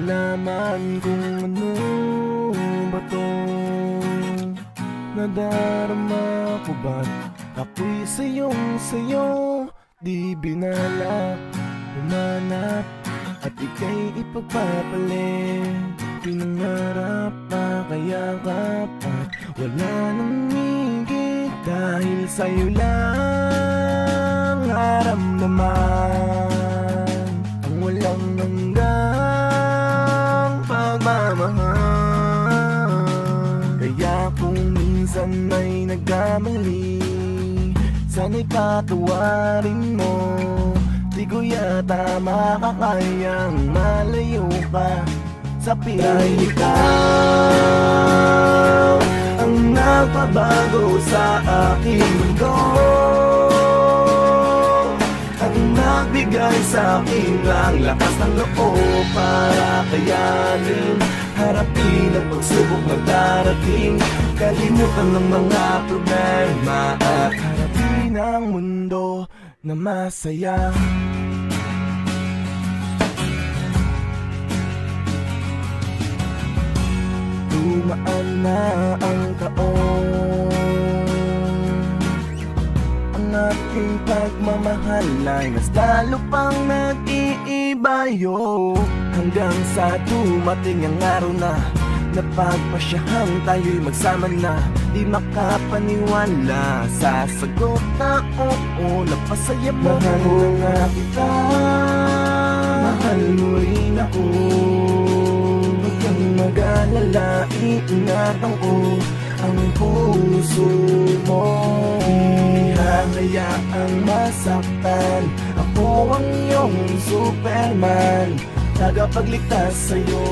malaman kung ano ba to. Nadarama ko ba't ako'y sayo di binalak humanap at ika'y ipagpapalit. Pinangarap pa kaya kapat wala nang higit dahil sa'yo lang naramdaman ang walang hanggang pagmamahal. Kaya kung minsan ay nagkamali, sana'y patawarin mo. Di ko yata makakayang malayo ka sa piling. Dahil ikaw ang nagpabago sa aking mundo, ang nagbigay sa akin ng lakas ng loob para kayanin, harapin ang pagsubok na darating, kalimutan ng mga problema at harapin ang mundo na masaya. Dumaan na ang taon, ang ating pagmamahal ay mas lalo pang nag-iibayo, hanggang sa dumating ang araw na napagpasyahan tayo'y magsama na. Di makapaniwala sa sagot na oo, napasaya mo. Mahal na nga kita, mahal mo rin ako. Huwag kang mag-alala, iingatan ko ang puso mo. Hahayaang masaktan, ako ang iyong Superman, tagapagligtas sa'yo.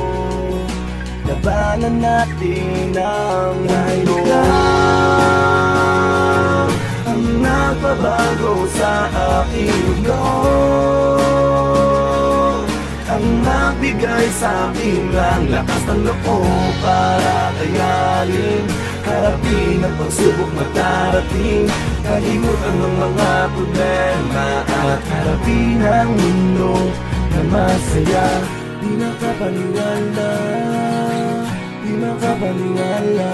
Labanan natin ang mundo. Ang nagpabago sa aking mundo, ang nagbigay sa akin ng lakas ng loob para kayanin, harapin ang pagsubok na darating, kalimutan ng mga problema at harapin ang mundo na masaya. Di makapaniwala, di makapaniwala.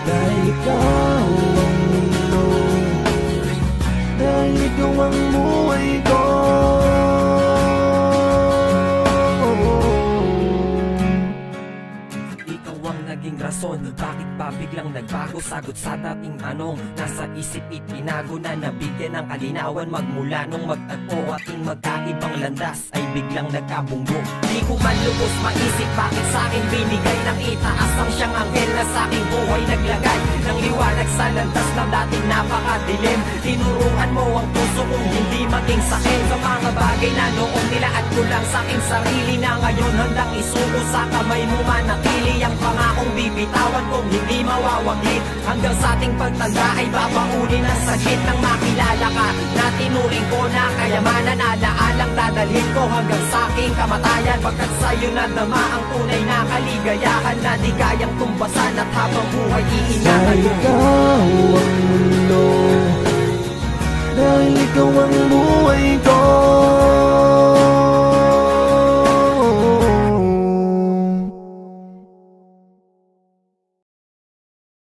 Dahil ikaw ang mundo, dahil ikaw ang buhay ko. Ikaw ang naging rason, bakit ba biglang nagbago? Sagot sa dating tanong, nasa isip itinago na nabigyan ng kalinawan. Magmula nung magtagpo ating magkaibang landas ay biglang nagkabunggo. Di ko man lubos maisip bakit sa'kin binigay ng itaas ang siyang anghel na sa'king buhay naglagay ng liwanag sa landas ng dating napakadilim. Tinuruan mo ang puso kong hindi maging sakit sa mga bagay na noong nilaad ko lang sa'king sarili, na ngayon handang isuko sa kamay mo manatili. Ang pangakong bibitawan kong hindi mawawaglit, hanggang sa ating pagtanda ay babaunin ang sakit ng makilala ka na tinuring ko na kayamanan. Alaalang dadalhin ko hanggang sa aking kamatayan, pagkat sa'yo nadama ang tunay na kaligayahan na di kayang tumbasan at habang buhay iingatan Dahil ko. ikaw ang mundo, dahil ikaw ang buhay ko.